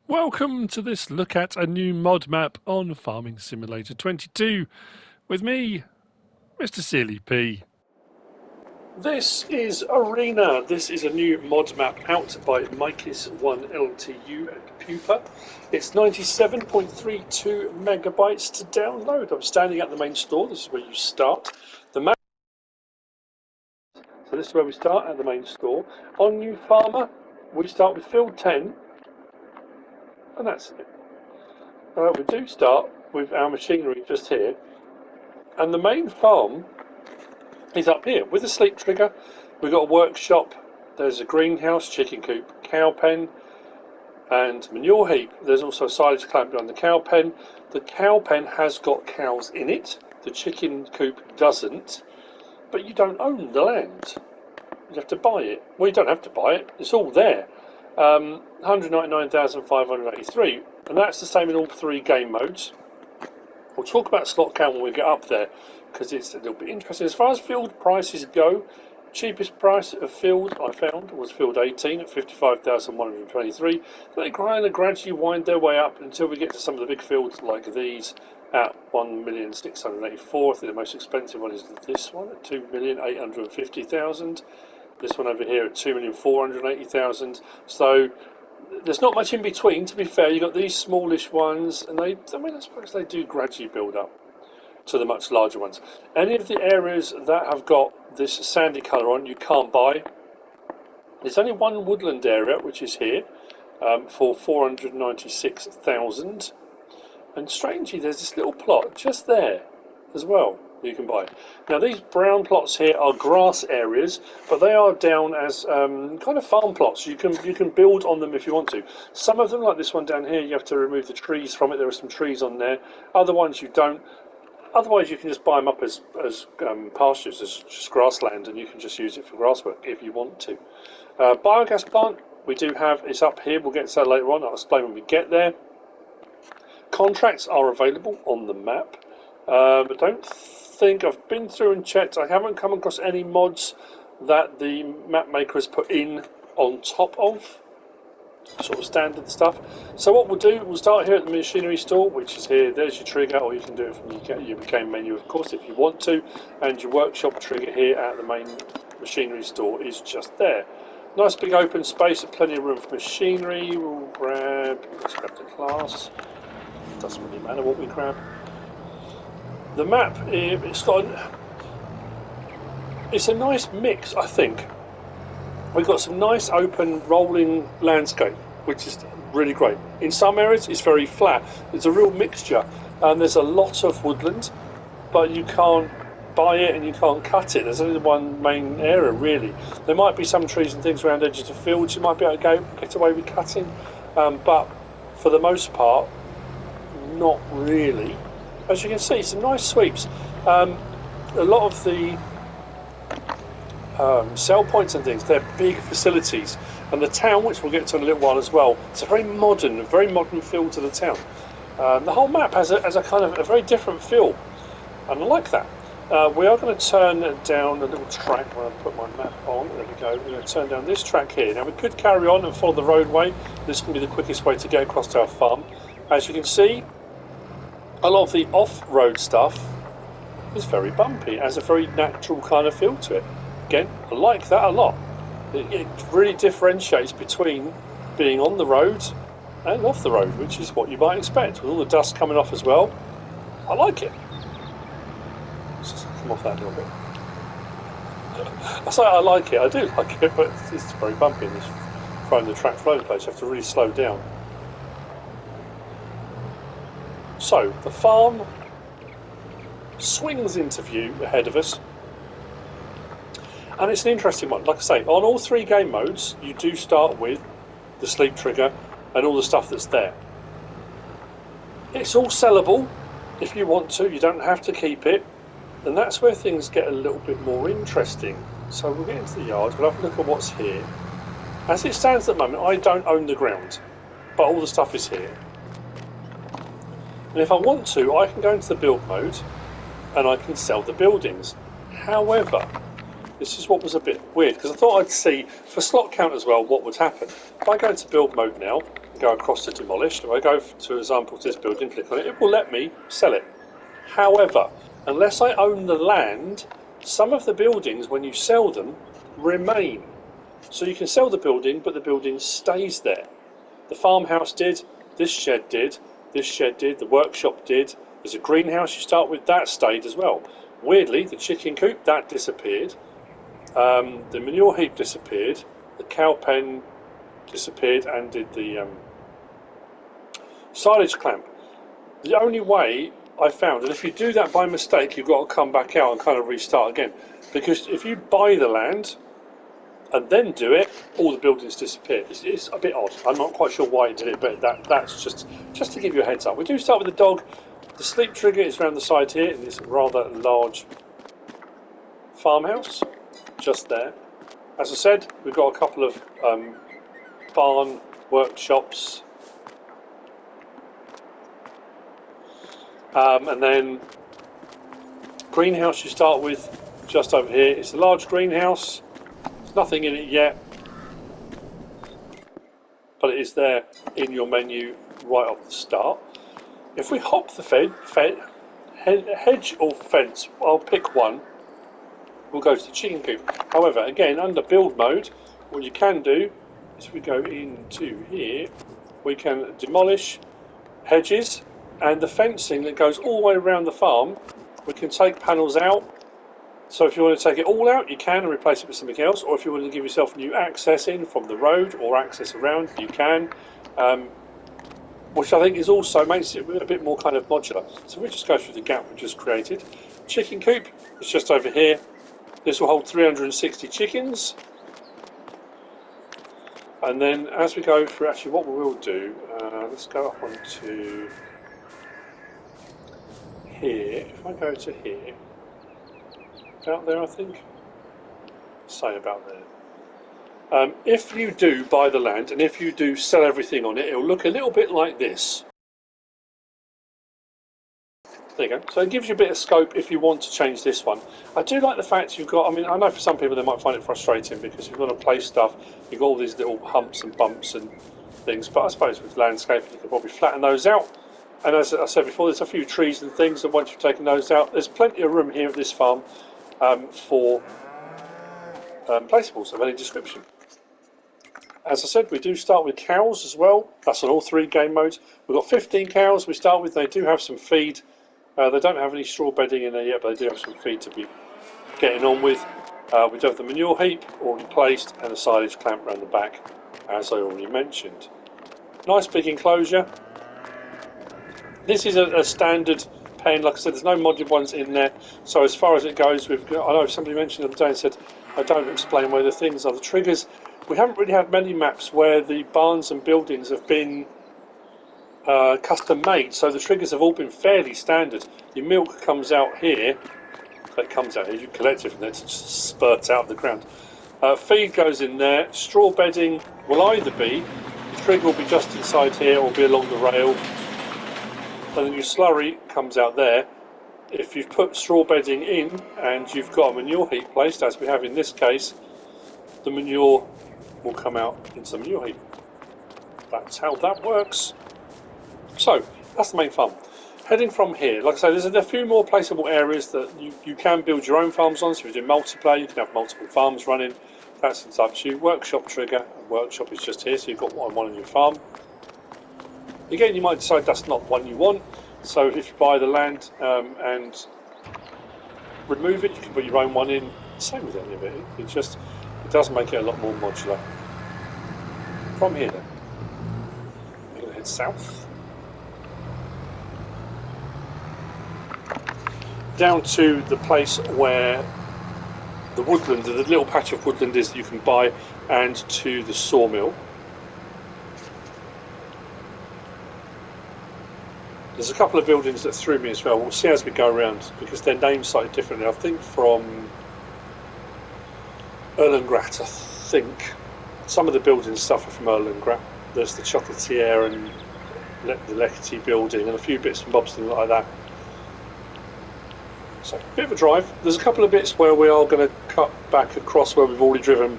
Welcome to this look at a new mod map on Farming Simulator 22 with me, MrSealyp. This is Arena. This is a new mod map out by Mikis1LTU and Pupa. It's 97.32 megabytes to download. I'm standing at the main store. This is where you start. The map. So this is where we start at the main store. On New Farmer, we start with field 10, and that's it. We do start with our machinery just here, and the main farm is up here with a sleep trigger. We've got a workshop, there's a greenhouse, chicken coop, cow pen, and manure heap. There's also a silage clamp behind the cow pen. The cow pen has got cows in it, the chicken coop doesn't, but you don't own the land. You have to buy it. Well, you don't have to buy it, it's all there. 199,583, and that's the same in all three game modes. We'll talk about slot count when we get up there, because it's a little bit interesting. As far as field prices go, cheapest price of field I found was field 18 at 55,123. They kind of gradually wind their way up until we get to some of the big fields like these at 1,684,000. I think the most expensive one is this one at 2,850,000. This one over here at 2,480,000. So there's not much in between, to be fair. You've got these smallish ones, and I suppose they do gradually build up to the much larger ones. Any of the areas that have got this sandy colour on, you can't buy. There's only one woodland area, which is here, for 496,000. And strangely, there's this little plot just there as well you can buy. Now these brown plots here are grass areas, but they are down as kind of farm plots. You can build on them if you want to. Some of them, like this one down here, you have to remove the trees from it. There are some trees on there. Other ones you don't. Otherwise, you can just buy them up as pastures, as just grassland, and you can just use it for grasswork if you want to. Biogas plant, we do have, it's up here. We'll get to that later on. I'll explain when we get there. Contracts are available on the map. But don't think I've been through and checked. I haven't come across any mods that the map maker has put in on top of sort of standard stuff. So what we'll do, we'll start here at the machinery store, which is here. There's your trigger, or you can do it from your game menu, of course, if you want to. And your workshop trigger here at the main machinery store is just there. Nice big open space, plenty of room for machinery. Let's grab the class. Doesn't really matter what we grab. The map, it's a nice mix, I think. We've got some nice open rolling landscape, which is really great. In some areas it's very flat. It's a real mixture, and there's a lot of woodland, but you can't buy it and you can't cut it. There's only one main area really. There might be some trees and things around edges of fields you might be able to get away with cutting, but for the most part, not really. As you can see, some nice sweeps. A lot of the sell points and things, they're big facilities. And the town, which we'll get to in a little while as well, it's a very modern feel to the town. The whole map has a kind of a very different feel, and I like that. We are going to turn down a little track where I put my map on. There we go. We're going to turn down this track here. Now we could carry on and follow the roadway. This can be the quickest way to get across to our farm. As you can see, a lot of the off-road stuff is very bumpy. It has a very natural kind of feel to it. Again, I like that a lot. It really differentiates between being on the road and off the road, which is what you might expect, with all the dust coming off as well. I like it. Let's just come off that a little bit. I say I like it, I do like it, but it's very bumpy in this throwing the track flow place. You have to really slow down. So, the farm swings into view ahead of us, and it's an interesting one. Like I say, on all three game modes, you do start with the sleep trigger and all the stuff that's there. It's all sellable if you want to, you don't have to keep it, and that's where things get a little bit more interesting. So we'll get into the yard, we'll have a look at what's here. As it stands at the moment, I don't own the ground, but all the stuff is here. And if I want to, I can go into the build mode and I can sell the buildings. However, this is what was a bit weird, because I thought I'd see, for slot count as well, what would happen. If I go into build mode now, and go across to demolish, if I go to example to this building, click on it, it will let me sell it. However, unless I own the land, some of the buildings, when you sell them, remain. So you can sell the building, but the building stays there. The farmhouse did, this shed did, the workshop did. There's a greenhouse you start with, that stayed as well. Weirdly, the chicken coop, that disappeared. The manure heap disappeared. The cow pen disappeared, and did the silage clamp. The only way I found, and if you do that by mistake, you've got to come back out and kind of restart again. Because if you buy the land and then do it, all the buildings disappear. It's a bit odd. I'm not quite sure why it did it, but that's just to give you a heads up. We do start with the dog. The sleep trigger is around the side here in this rather large farmhouse, just there. As I said, we've got a couple of barn workshops, and then greenhouse you start with just over here. It's a large greenhouse. There's nothing in it yet, but it is there in your menu right off the start. If we hop the hedge or fence, I'll pick one. We'll go to the chicken coop. However, again, under build mode, what you can do is we go into here, we can demolish hedges and the fencing that goes all the way around the farm. We can take panels out. So if you want to take it all out, you can and replace it with something else. Or if you want to give yourself new access in from the road or access around, you can. Which I think is also makes it a bit more kind of modular. So we'll just go through the gap we just created. Chicken coop is just over here. This will hold 360 chickens. And then as we go through, actually what we will do, let's go up onto here. If I go to here, about there I think, say about there. If you do buy the land and if you do sell everything on it, it will look a little bit like this. There you go. So it gives you a bit of scope if you want to change this one. I do like the fact you've got, I mean, I know for some people they might find it frustrating because you've got to place stuff, you've got all these little humps and bumps and things, but I suppose with landscaping you can probably flatten those out. And as I said before, there's a few trees and things that once you've taken those out, there's plenty of room here at this farm for placeables of any description. As I said, we do start with cows as well. That's on all 3 game modes. We've got 15 cows we start with. They do have some feed. They don't have any straw bedding in there yet, but they do have some feed to be getting on with. We do have the manure heap already placed and a silage clamp around the back, as I already mentioned. Nice big enclosure. This is a standard pen. Like I said, there's no modded ones in there. So as far as it goes, we've got, I know somebody mentioned the other day and said, I don't explain where the things are. The triggers, we haven't really had many maps where the barns and buildings have been custom made, so the triggers have all been fairly standard. Your milk comes out here, it comes out here, you collect it from there, it just spurts out of the ground. Feed goes in there, straw bedding will either be, the trigger will be just inside here or be along the rail, and then your slurry comes out there. If you've put straw bedding in and you've got a manure heap placed, as we have in this case, the manure will come out into the manure heap. That's how that works. So, that's the main farm. Heading from here, like I say, there's a few more placeable areas that you can build your own farms on. So if you do multiplayer, you can have multiple farms running. That's up to you. Workshop trigger, and workshop is just here, so you've got one on your farm. Again, you might decide that's not one you want. So if you buy the land and remove it, you can put your own one in. Same with any of it. It does make it a lot more modular. From here then, we're going to head south. Down to the place where the woodland, the little patch of woodland is that you can buy, and to the sawmill. There's a couple of buildings that threw me as well. We'll see as we go around because their names slightly differently. I think from Erlengrat, I think. Some of the buildings stuff are from Erlengrat. There's the Chocolatier and the Lecity building and a few bits and bobs things like that. So, a bit of a drive. There's a couple of bits where we are going to cut back across where we've already driven.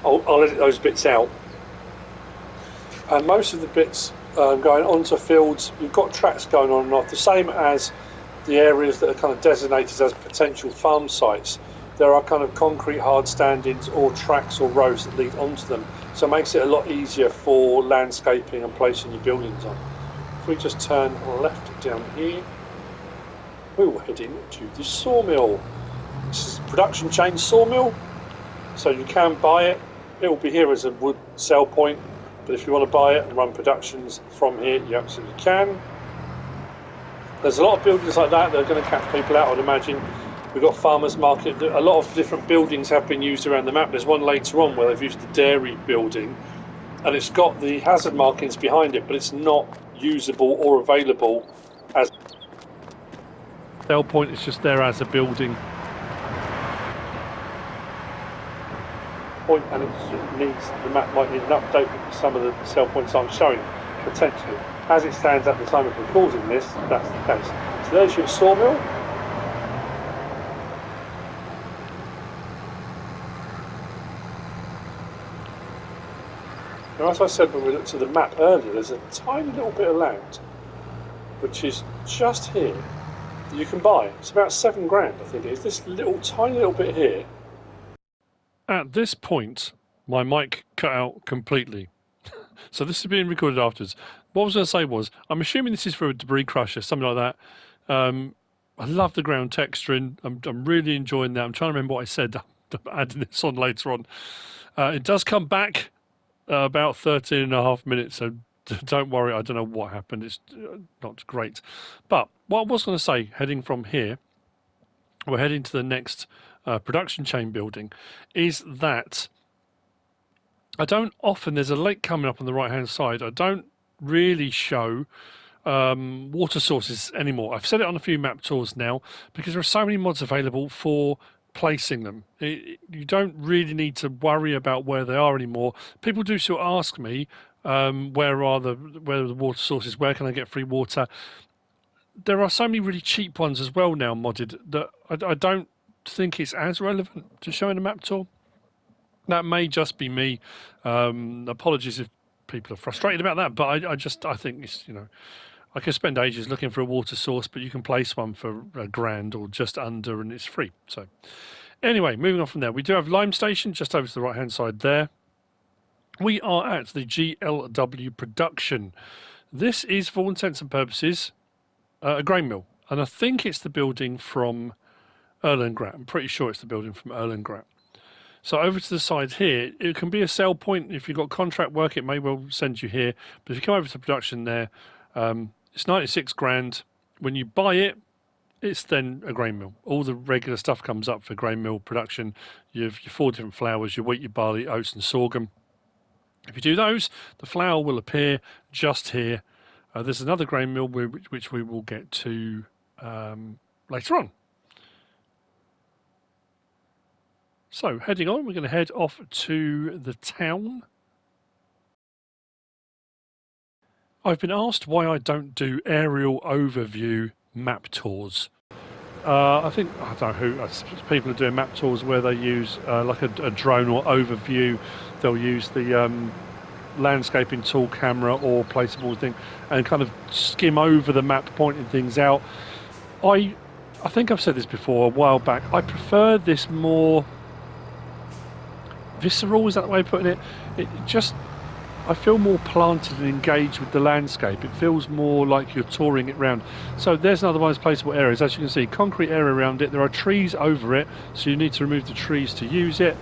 I'll edit those bits out. And most of the bits going onto fields, you've got tracks going on and off, the same as the areas that are kind of designated as potential farm sites. There are kind of concrete hard standings or tracks or roads that lead onto them. So it makes it a lot easier for landscaping and placing your buildings on. If we just turn left down here, we will head into the sawmill. This is a production chain sawmill, so you can buy it. It will be here as a wood sell point, but if you want to buy it and run productions from here, you absolutely can. There's a lot of buildings like that are going to catch people out, I'd imagine. We've got farmers market. A lot of different buildings have been used around the map. There's one later on where they've used the dairy building, and it's got the hazard markings behind it, but it's not usable or available as sell point. It's just there as a building point, and it needs, the map might need an update because some of the sell points aren't showing potentially. As it stands at the time of recording this, that's the case. So there's your sawmill. Now, as I said when we looked at the map earlier, there's a tiny little bit of land which is just here that you can buy. It's about £7,000, I think it is. This little tiny little bit here. At this point, my mic cut out completely. So this is being recorded afterwards. What I was going to say was, I'm assuming this is for a debris crusher, something like that. I love the ground texturing. I'm really enjoying that. I'm trying to remember what I said. I'm adding this on later on. It does come back about 13.5 minutes, so don't worry. I don't know what happened. It's not great. But what I was going to say, heading from here, we're heading to the next production chain building, is that I don't often, there's a lake coming up on the right hand side, I don't really show water sources anymore. I've said it on a few map tours now because there are so many mods available for placing them. You don't really need to worry about where they are anymore. People do still ask me where are the water sources, where can I get free water. There are so many really cheap ones as well now modded that I don't think it's as relevant to showing a map tour. That may just be me. Apologies if people are frustrated about that, but I think it's, I could spend ages looking for a water source, but you can place one for £1,000 or just under, and it's free. So anyway, moving on from there, we do have Lime Station just over to the right hand side there. We are at the GLW production. This is, for all intents and purposes, a grain mill, and I think it's the building from Erlengrat. I'm pretty sure it's the building from Erlengrat. So over to the side here, it can be a sell point. If you've got contract work, it may well send you here. But if you come over to production there, it's £96,000. When you buy it, it's then a grain mill. All the regular stuff comes up for grain mill production. You have your 4 different flours, your wheat, your barley, oats and sorghum. If you do those, the flour will appear just here. There's another grain mill which we will get to later on. So, heading on, we're going to head off to the town. I've been asked why I don't do aerial overview map tours. I don't know who, people are doing map tours where they use like a drone or overview. They'll use the landscaping tool camera or placeable thing and kind of skim over the map, pointing things out. I think I've said this before a while back. I prefer this more visceral, is that the way of putting it? I feel more planted and engaged with the landscape. It feels more like you're touring it round. So there's another one of those placeable areas. As you can see, concrete area around it. There are trees over it, so you need to remove the trees to use it,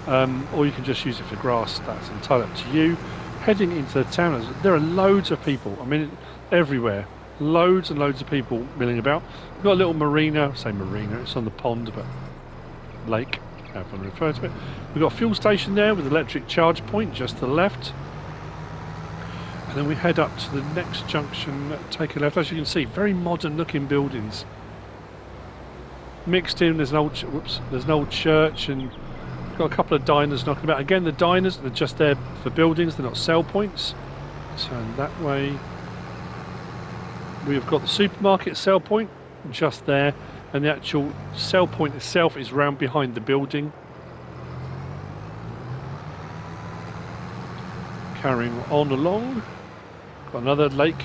or you can just use it for grass. That's entirely up to you. Heading into the town, there are loads of people. I mean, everywhere. Loads and loads of people milling about. We've got a little marina. I say marina, it's on the pond, but lake. If I refer to it. We've got a fuel station there with electric charge point just to the left. And then we head up to the next junction, take a left. As you can see, very modern looking buildings. Mixed in, there's an old church, and we've got a couple of diners knocking about. Again, the diners, they're just there for buildings, they're not sell points. Turn that way. We've got the supermarket sell point just there. and the actual sell point itself is round behind the building. Carrying on along, got another lake.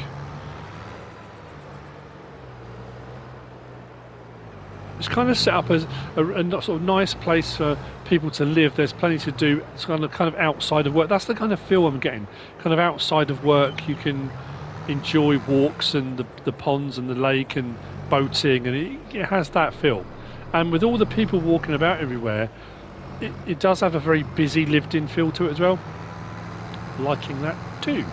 It's kind of set up as a sort of nice place for people to live. There's plenty to do. It's kind of outside of work. That's the kind of feel I'm getting. Kind of outside of work, you can enjoy walks and the ponds and the lake and boating, and it has that feel. And with all the people walking about everywhere, it does have a very busy, lived-in feel to it as well. Liking that too.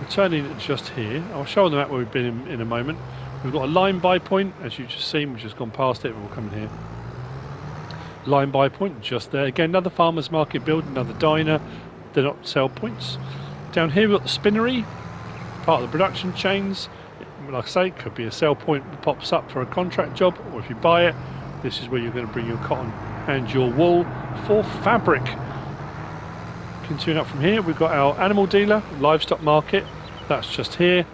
Returning just here, I'll show on the map where we've been in a moment. We've got a line by point, as you've just seen. We've just gone past it, we'll come in here. Line by point just there. Again, another farmer's market building, another diner. They're not sell points. Down here we've got the spinnery, part of the production chains. Like I say, it could be a sell point that pops up for a contract job, or if you buy it, this is where you're going to bring your cotton and your wool for fabric. Continuing up from here, we've got our animal dealer, livestock market. That's just here.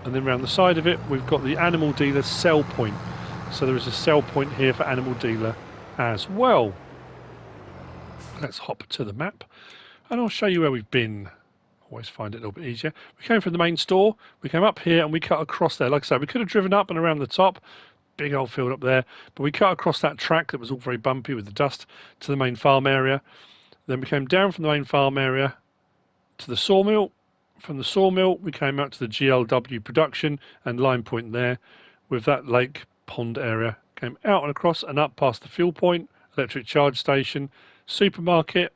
And then around the side of it, we've got the animal dealer sell point. So there is a sell point here for animal dealer as well. Let's hop to the map and I'll show you where we've been. Always find it a little bit easier. We came from the main store, we came up here and we cut across there. Like I said, we could have driven up and around the top, big old field up there, but we cut across that track that was all very bumpy with the dust to the main farm area. Then we came down from the main farm area to the sawmill. From the sawmill, we came out to the GLW production and line point there with that lake pond area. Came out and across and up past the fuel point, electric charge station, supermarket,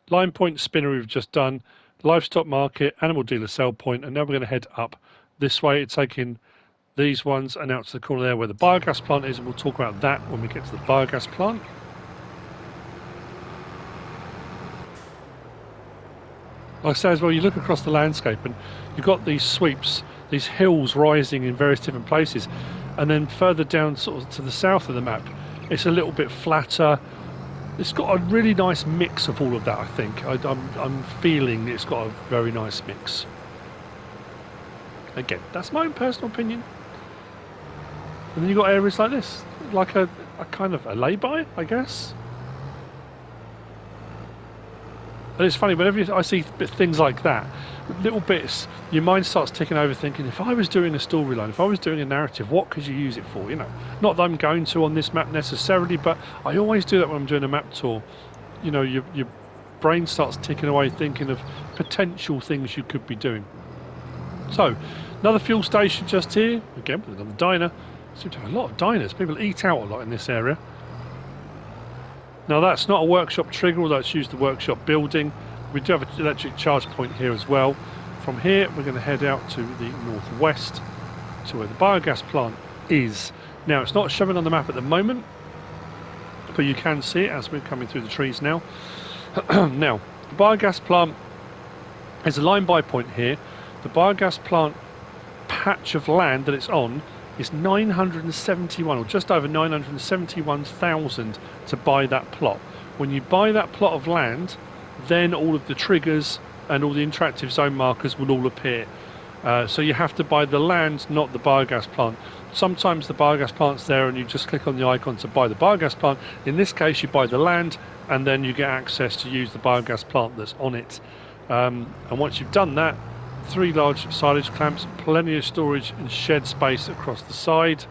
line point spinner we've just done, livestock market, animal dealer sell point, and now we're going to head up this way, taking these ones and out to the corner there where the biogas plant is, and we'll talk about that when we get to the biogas plant. Like I say as well, you look across the landscape and you've got these sweeps, these hills rising in various different places, and then further down sort of to the south of the map, it's a little bit flatter. It's got a really nice mix of all of that, I think. I'm feeling it's got a very nice mix. Again, that's my own personal opinion. And then you've got areas like this, like a kind of a lay-by, I guess. And it's funny, whenever I see things like that, little bits, your mind starts ticking over thinking, if I was doing a storyline, if I was doing a narrative, what could you use it for? You know, not that I'm going to on this map necessarily, but I always do that when I'm doing a map tour. You know, your brain starts ticking away thinking of potential things you could be doing. So, another fuel station just here, again with another diner. Seem to have a lot of diners. People eat out a lot in this area. Now that's not a workshop trigger, although it's used the workshop building. We do have an electric charge point here as well. From here we're going to head out to the northwest to where the biogas plant is. Now it's not showing on the map at the moment, but you can see it as we're coming through the trees now. Now the biogas plant is a line by point here. The biogas plant patch of land that it's on is 971 or just over 971,000 to buy that plot. When you buy that plot of land, then all of the triggers and all the interactive zone markers will all appear. So you have to buy the land, not the biogas plant. Sometimes the biogas plant's there and you just click on the icon to buy the biogas plant. In this case you buy the land and then you get access to use the biogas plant that's on it. And once you've done that, 3 large silage clamps, plenty of storage and shed space across the side.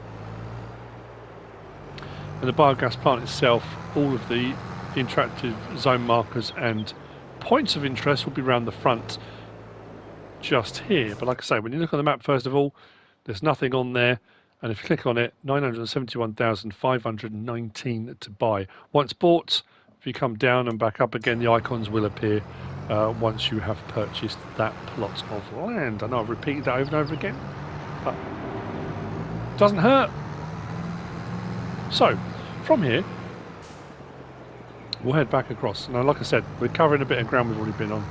And the biogas plant itself, all of the interactive zone markers and points of interest will be around the front just here. But like I say, when you look on the map, first of all, there's nothing on there. And if you click on it, 971,519 to buy. Once bought, if you come down and back up again, the icons will appear once you have purchased that plot of land. I know I've repeated that over and over again, but it doesn't hurt. So, from here, we'll head back across. Now, like I said, we're covering a bit of ground we've already been on,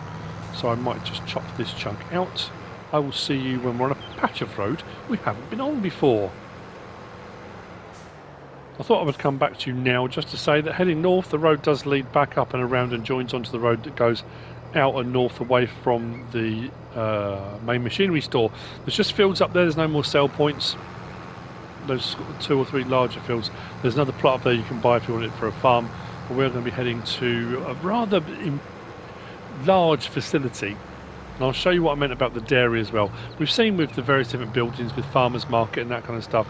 so I might just chop this chunk out. I will see you when we're on a patch of road we haven't been on before. I thought I would come back to you now just to say that heading north, the road does lead back up and around and joins onto the road that goes out and north away from the main machinery store. There's just fields up there, there's no more sell points. those 2 or 3 larger fields. There's another plot up there you can buy if you want it for a farm, but we're going to be heading to a rather large facility. And I'll show you what I meant about the dairy as well. We've seen with the various different buildings with farmers market and that kind of stuff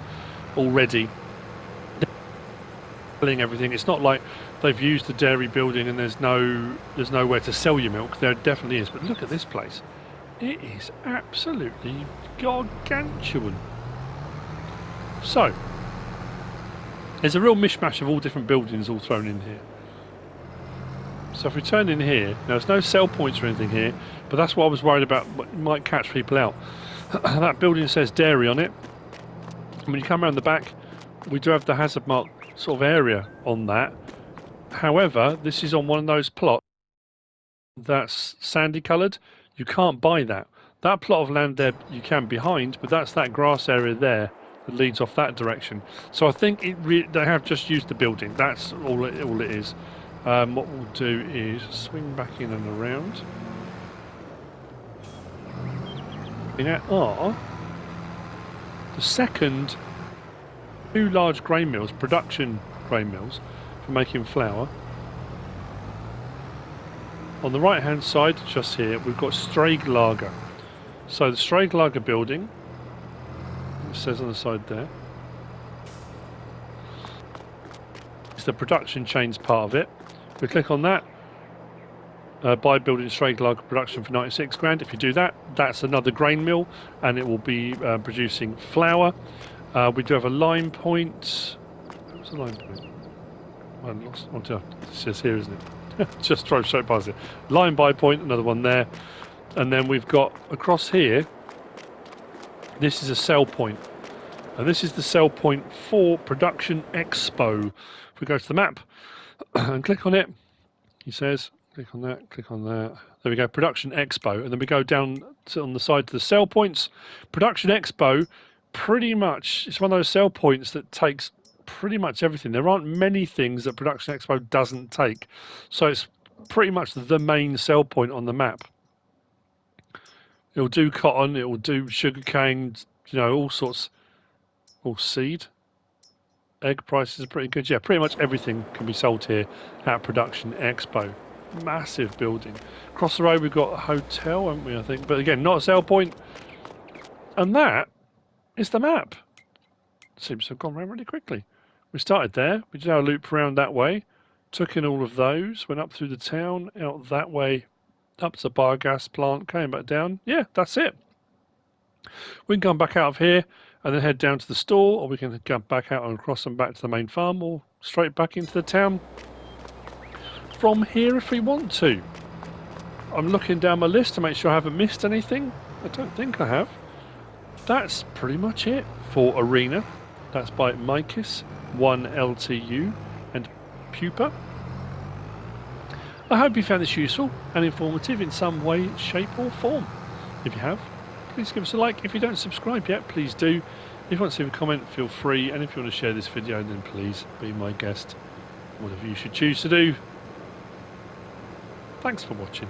already, selling everything. It's not like they've used the dairy building and there's nowhere to sell your milk. There definitely is, but look at this place. It is absolutely gargantuan. So there's a real mishmash of all different buildings all thrown in here. So if we turn in here, now there's no sell points or anything here, but that's what I was worried about, what might catch people out. That building says dairy on it. And when you come around the back, we do have the hazard mark sort of area on that. However, this is on one of those plots that's sandy coloured. You can't buy that. That plot of land there you can behind, but that's that grass area there that leads off that direction. So I think they have just used the building. That's all it is. What we'll do is swing back in and around. There are the second 2 large grain mills, production grain mills for making flour. On the right hand side, just here, we've got Straglager. So the Straglager building, it says on the side there, is the production chains part of it. We click on that, buy building Straglager production for 96 grand. If you do that, that's another grain mill and it will be producing flour. We do have a line point. What's the line point? I lost. Oh, it says here, isn't it? Just drove straight past it. Line by point, another one there. And then we've got across here, this is a sell point. And this is the sell point for Production Expo. If we go to the map and click on it, he says, click on that, click on that. There we go, Production Expo. And then we go down on the side to the sell points. Production Expo, pretty much, it's one of those sell points that takes pretty much everything. There aren't many things that Production Expo doesn't take. So it's pretty much the main sell point on the map. It'll do cotton, it will do sugarcane, you know, all sorts. All seed. Egg prices are pretty good. Yeah, pretty much everything can be sold here at Production Expo. Massive building. Across the road we've got a hotel, haven't we, I think? But again, not a sell point. And that is the map. Seems to have gone around really quickly. We started there. We did our loop around that way. Took in all of those. Went up through the town. Out that way. Up to the biogas plant. Came back down. Yeah, that's it. We can come back out of here and then head down to the store, or we can go back out and cross and back to the main farm, or straight back into the town from here if we want to. I'm looking down my list to make sure I haven't missed anything. I don't think I have. That's pretty much it for Arena. That's by Mikis, 1LTU, and Pupa. I hope you found this useful and informative in some way, shape or form. If you have, please give us a like. If you don't subscribe yet, please do. If you want to leave a comment, feel free. And if you want to share this video, then please be my guest. Whatever you should choose to do. Thanks for watching.